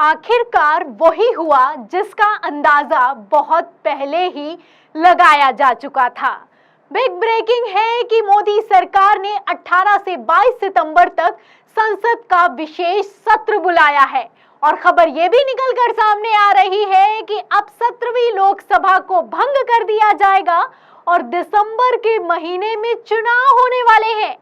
आखिरकार वही हुआ जिसका अंदाजा बहुत पहले ही लगाया जा चुका था। बिग ब्रेकिंग है कि मोदी सरकार ने 18 से 22 सितंबर तक संसद का विशेष सत्र बुलाया है और खबर यह भी निकलकर सामने आ रही है कि अब 17वीं लोकसभा को भंग कर दिया जाएगा और दिसंबर के महीने में चुनाव होने वाले हैं।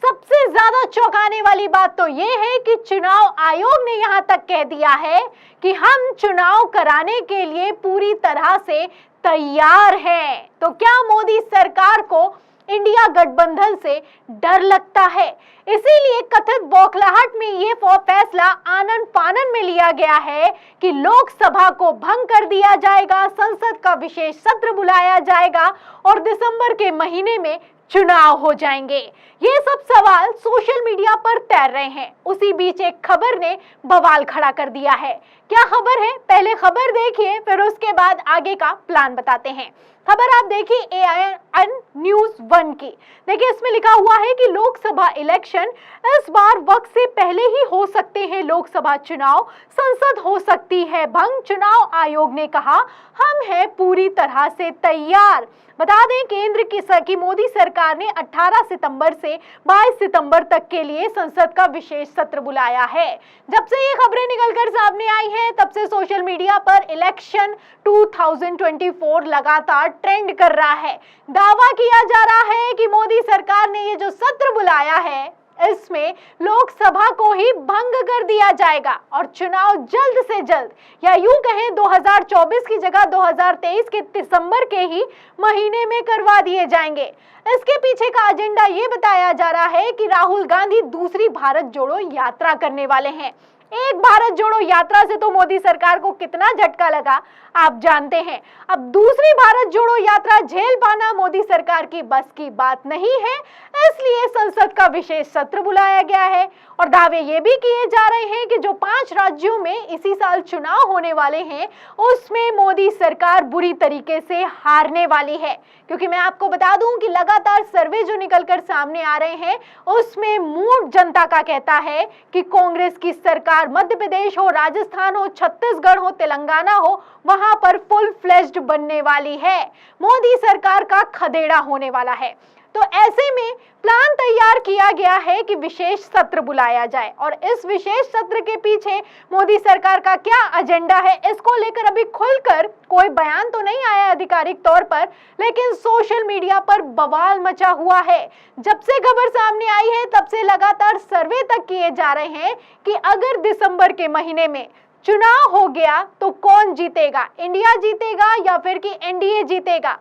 सबसे ज्यादा चौंकाने वाली बात तो यह है कि चुनाव आयोग ने यहां तक कह दिया है कि हम चुनाव कराने के लिए पूरी तरह से तैयार हैं। तो क्या मोदी सरकार को इंडिया गठबंधन से डर लगता है? इसीलिए कथित बौखलाहट में ये फैसला आनन फानन में लिया गया है कि लोकसभा को भंग कर दिया जाएगा, संसद का विशेष सत्र बुलाया जाएगा और दिसंबर के महीने में चुनाव हो जाएंगे। ये सब सवाल सोशल मीडिया पर तैर रहे हैं। उसी बीच एक खबर ने बवाल खड़ा कर दिया है। क्या खबर है? पहले खबर देखिए, फिर उसके बाद आगे का प्लान बताते हैं। खबर आप देखिए AIN न्यूज़ 1 की। देखिए इसमें लिखा हुआ है कि लोकसभा इलेक्शन इस बार वक्त से पहले ही हो सकते हैं। लोकसभा चुनाव, संसद हो सकती है भंग। चुनाव आयोग ने कहा हम हैं पूरी तरह से तैयार। बता दें केंद्र की मोदी सरकार ने 18 सितंबर से 22 सितंबर तक के लिए संसद का विशेष सत्र बुलाया है। जब से ये खबरें निकलकर सामने आई हैं तब से सोशल मीडिया पर इलेक्शन 2024 लगातार ट्रेंड कर रहा है। दावा किया जा रहा है कि मोदी सरकार ने ये जो सत्र बुलाया है इसमें लोकसभा को ही भंग कर दिया जाएगा और चुनाव जल्द से जल्द, या यूं कहें 2024 की जगह 2023 के दिसंबर के ही महीने में करवा दिए जाएंगे। इसके पीछे का एजेंडा ये बताया जा रहा है कि राहुल गांधी दूसरी भारत जोड़ो यात्रा करने वाले हैं। एक भारत जोड़ो यात्रा से तो मोदी सरकार को कितना झटका लगा आप जानते हैं। अब दूसरी भारत जोड़ो यात्रा झेल पाना मोदी सरकार की बस की बात नहीं है, इसलिए संसद का विशेष सत्र बुलाया गया है। और दावे ये भी किए जा रहे हैं कि जो 5 राज्यों में इसी साल चुनाव होने वाले हैं उसमें मोदी सरकार बुरी तरीके से हारने वाली है। क्योंकि मैं आपको बता दूं कि लगातार सर्वे जो निकलकर सामने आ रहे हैं उसमें मूड जनता का कहता है कि कांग्रेस की सरकार मध्य प्रदेश हो, राजस्थान हो, छत्तीसगढ़ हो, तेलंगाना हो, वहां पर फुल फ्लेज्ड बनने वाली है। मोदी सरकार का खदेड़ा होने वाला है। तो ऐसे में प्लान तैयार किया गया है कि विशेष सत्र बुलाया जाए और इस विशेष सत्र के पीछे मोदी सरकार का क्या एजेंडा है इसको लेकर अभी खुलकर कोई बयान तो नहीं आया आधिकारिक तौर पर, लेकिन सोशल मीडिया पर बवाल मचा हुआ है। जब से खबर सामने आई है तब से लगातार सर्वे तक किए जा रहे हैं कि अगर दिसंबर के महीने में चुनाव हो गया तो कौन जीतेगा, इंडिया जीतेगा या फिर कि एनडीए जीतेगा।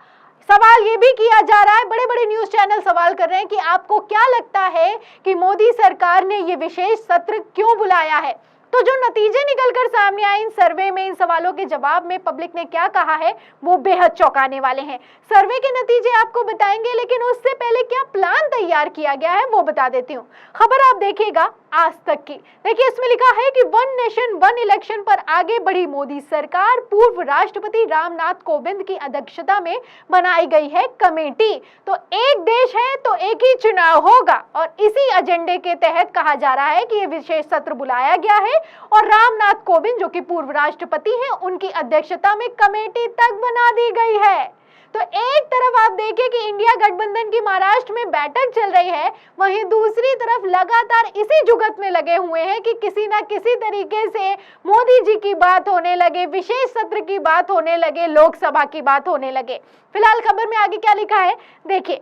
सवाल ये भी किया जा रहा है, बड़े बड़े न्यूज़ चैनल सवाल कर रहे हैं कि आपको क्या लगता है कि मोदी सरकार ने ये विशेष सत्र क्यों बुलाया है। तो जो नतीजे निकलकर सामने आए इन सर्वे में, इन सवालों के जवाब में पब्लिक ने क्या कहा है वो बेहद चौंकाने वाले हैं। सर्वे के नतीजे आपको बताएंगे, लेकिन उससे पहले क्या प्लान तैयार किया गया है वो बता देती हूँ। खबर आप देखिएगा आज तक की। देखिए इसमें लिखा है कि 1 नेशन 1 इलेक्शन पर आगे बढ़ी मोदी सरकार। पूर्व राष्ट्रपति रामनाथ कोविंद की अध्यक्षता में बनाई गई है कमेटी। तो एक देश है तो एक ही चुनाव होगा और इसी एजेंडे के तहत कहा जा रहा है कि ये विशेष सत्र बुलाया गया है और रामनाथ कोविंद जो कि पूर्व राष्ट्रपति हैं उनकी अध्यक्षता में कमेटी तक बना दी गई है। तो एक तरफ आप देखिए कि इंडिया गठबंधन की महाराष्ट्र में बैठक चल रही है, वहीं दूसरी तरफ लगातार इसी जुगत में लगे हुए हैं कि किसी ना किसी तरीके से मोदी जी की बात होने लगे, विशेष सत्र की बात होने लगे, लोकसभा की बात होने लगे। फिलहाल खबर में आगे क्या लिखा है देखिए।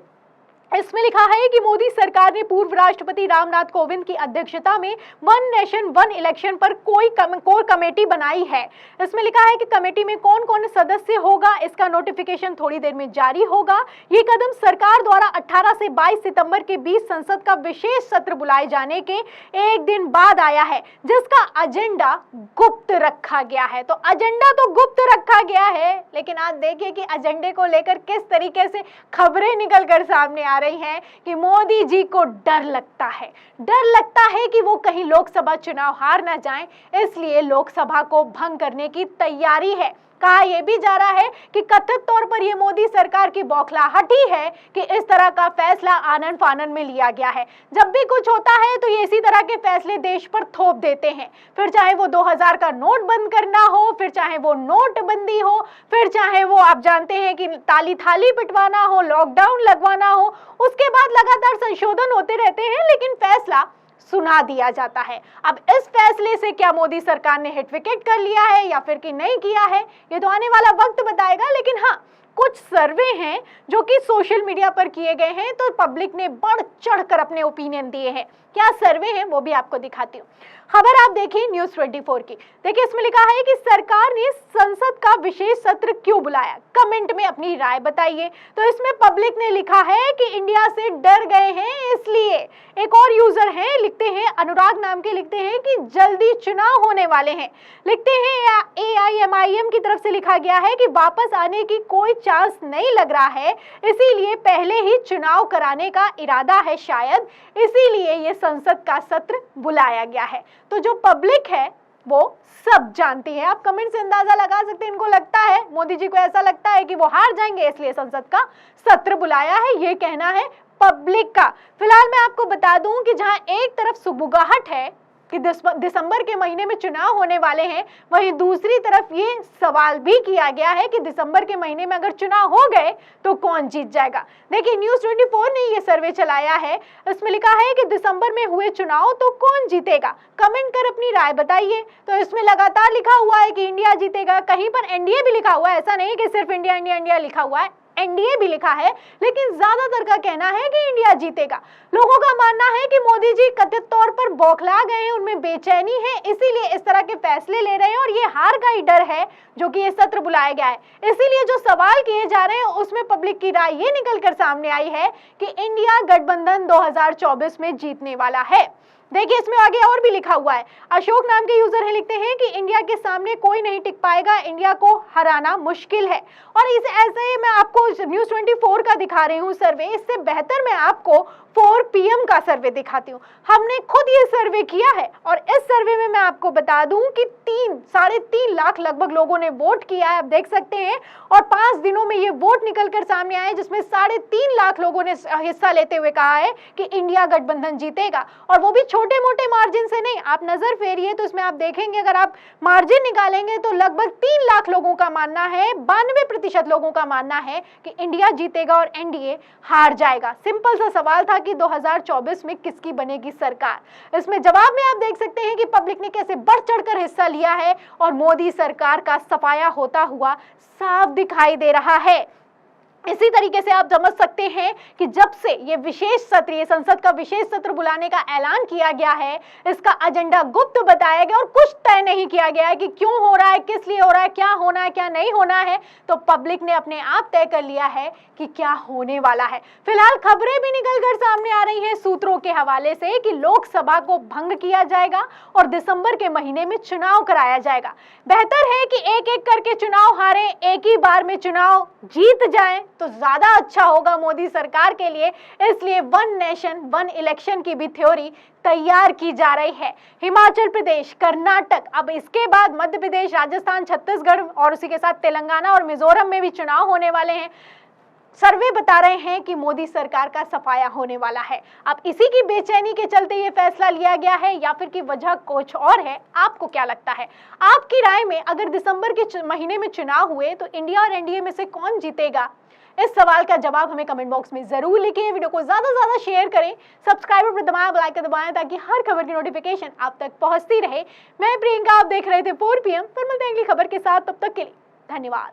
इसमें लिखा है कि मोदी सरकार ने पूर्व राष्ट्रपति रामनाथ कोविंद की अध्यक्षता में 1 नेशन 1 इलेक्शन पर कोर कमेटी बनाई है। इसमें लिखा है कि कमेटी में कौन कौन सदस्य होगा इसका नोटिफिकेशन थोड़ी देर में जारी होगा। ये कदम सरकार द्वारा 18 से 22 सितंबर के बीच संसद का विशेष सत्र बुलाए जाने के एक दिन बाद आया है, जिसका एजेंडा गुप्त रखा गया है। तो एजेंडा तो गुप्त रखा गया है, लेकिन आज देखिए कि एजेंडे को लेकर किस तरीके से खबरें निकलकर सामने आ रही हैं कि मोदी जी को डर लगता है कि वो कहीं लोकसभा चुनाव हार ना जाएं, इसलिए लोकसभा को भंग करने की तैयारी है। कहा यह भी जा रहा है कि कथित तौर पर यह मोदी सरकार की बौखलाहट ही है कि इस तरह का फैसला आनन फानन में लिया गया है। जब भी कुछ होता है तो ये इसी तरह के फैसले देश पर थोप देते हैं, फिर चाहे वो 2000 का नोट बंद करना हो, फिर चाहे वो नोटबंदी हो, फिर चाहे वो आप जानते हैं कि ताली थाली पिटवाना हो, लॉकडाउन लगवाना हो, उसके बाद लगातार संशोधन होते रहते हैं, लेकिन फैसला सुना दिया जाता है। अब इस फैसले से क्या मोदी सरकार ने हिट विकेट कर लिया है या फिर कि नहीं किया है, ये तो आने वाला वक्त बताएगा। लेकिन हाँ, कुछ सर्वे हैं जो कि सोशल मीडिया पर किए गए हैं, तो पब्लिक ने बढ़ चढ़कर अपने ओपिनियन दिए हैं। क्या सर्वे हैं वो भी आपको दिखाती हूँ। खबर आप देखिए न्यूज़ 24 की। देखिए इसमें लिखा है कि सरकार ने संसद का विशेष सत्र क्यों बुलाया, कमेंट में अपनी राय बताइए। तो इसमें पब्लिक ने लिखा है कि इंडिया से डर गए हैं इसलिए। एक और यूजर हैं, लिखते हैं अनुराग नाम के, लिखते हैं कि जल्दी चुनाव होने वाले हैं। लिखते हैं AIMIM की तरफ से लिखा गया है कि वापस आने की कोई चांस नहीं लग रहा है, इसीलिए पहले ही चुनाव कराने का इरादा है शायद, इसीलिए ये संसद का सत्र बुलाया गया है। तो जो पब्लिक है वो सब जानती है। आप कमेंट से अंदाजा लगा सकते हैं, इनको लगता है, मोदी जी को ऐसा लगता है कि वो हार जाएंगे, इसलिए संसद का सत्र बुलाया है, ये कहना है पब्लिक का। फिलहाल मैं आपको बता दूं कि जहां एक तरफ सुगबुगाहट है कि दिसंबर के महीने में चुनाव होने वाले हैं, वहीं दूसरी तरफ ये सवाल भी किया गया है कि दिसंबर के महीने में अगर चुनाव हो गए तो कौन जीत जाएगा। देखिए न्यूज़ 24 ने ये सर्वे चलाया है, इसमें लिखा है कि दिसंबर में हुए चुनाव तो कौन जीतेगा, कमेंट कर अपनी राय बताइए। तो इसमें लगातार लिखा हुआ है कि इंडिया जीतेगा, कहीं पर एनडीए भी लिखा हुआ है, ऐसा नहीं कि सिर्फ इंडिया इंडिया इंडिया लिखा हुआ है, एनडीए भी लिखा है, लेकिन ज्यादातर का कहना है कि इंडिया जीतेगा। लोगों का मानना है कि मोदी जी कथित तौर पर बौखला गए हैं, उनमें बेचैनी है, इसीलिए इस तरह के फैसले ले रहे हैं, और ये हार का ही डर है जो कि ये सत्र बुलाया गया है। इसीलिए जो सवाल किए जा रहे हैं उसमें पब्लिक की राय ये निकलकर सामने आई है कि इंडिया गठबंधन 2024 में जीतने वाला है। देखिए इसमें आगे और भी लिखा हुआ है, अशोक नाम के यूजर है, लिखते हैं कि इंडिया के सामने कोई नहीं टिक पाएगा, इंडिया को हराना मुश्किल है। और इस ऐसे मैं आपको न्यूज़ 24 का दिखा रही हूँ सर्वे, इससे बेहतर मैं आपको 4 PM का सर्वे दिखाती हूँ। हमने खुद ये सर्वे किया है और इस सर्वे में मैं आपको बता दूं कि 3-3.5 लाख लगभग लोगों ने वोट किया है, आप देख सकते हैं, और 5 दिनों में ये वोट निकलकर सामने आए जिसमें 3.5 लाख लोगों ने हिस्सा लेते हुए कहा है कि इंडिया गठबंधन जीतेगा, और वो भी छोटे मोटे मार्जिन से नहीं। आप नजर फेरिए तो इसमें आप देखेंगे, अगर आप मार्जिन निकालेंगे तो लगभग 3 लाख लोगों का मानना है, 92% लोगों का मानना है कि इंडिया जीतेगा और एनडीए हार जाएगा। सिंपल सा सवाल था कि 2024 में किसकी बनेगी सरकार। इसमें जवाब में आप देख सकते हैं कि पब्लिक ने कैसे बढ़ चढ़कर हिस्सा लिया है और मोदी सरकार का सफाया होता हुआ साफ दिखाई दे रहा है। इसी तरीके से आप समझ सकते हैं कि जब से ये विशेष सत्र, ये संसद का विशेष सत्र बुलाने का ऐलान किया गया है, इसका एजेंडा गुप्त बताया गया और कुछ तय नहीं किया गया है कि क्यों हो रहा है, किस लिए हो रहा है, क्या होना है, क्या नहीं होना है, तो पब्लिक ने अपने आप तय कर लिया है कि क्या होने वाला है। फिलहाल खबरें भी निकलकर सामने आ रही हैं सूत्रों के हवाले से कि लोकसभा को भंग किया जाएगा और दिसंबर के महीने में चुनाव कराया जाएगा। बेहतर है कि एक एक करके चुनाव हारे, एक ही बार में चुनाव जीत जाएं तो ज्यादा अच्छा होगा मोदी सरकार के लिए। इसलिए 1 नेशन 1 इलेक्शन की भी थ्योरी तैयार की जा रही है। हिमाचल प्रदेश, कर्नाटक, अब इसके बाद मध्य प्रदेश, राजस्थान, छत्तीसगढ़ और उसी के साथ तेलंगाना और मिजोरम में भी चुनाव होने वाले हैं। सर्वे बता रहे हैं कि मोदी सरकार का सफाया होने वाला है। अब इसी की बेचैनी के चलते ये फैसला लिया गया है या फिर की वजह कुछ और है, आपको क्या लगता है? आपकी राय में अगर दिसंबर के महीने में चुनाव हुए तो इंडिया और एनडीए में से कौन जीतेगा? इस सवाल का जवाब हमें कमेंट बॉक्स में जरूर लिखिए। वीडियो को ज्यादा से ज्यादा शेयर करें, सब्सक्राइब पर दबाएं, बेल आइकन दबाएं ताकि हर खबर की नोटिफिकेशन आप तक पहुंचती रहे। मैं प्रियंका, आप देख रहे थे 4 PM। फिर मिलते हैं अगली खबर के साथ, तब तक के लिए धन्यवाद।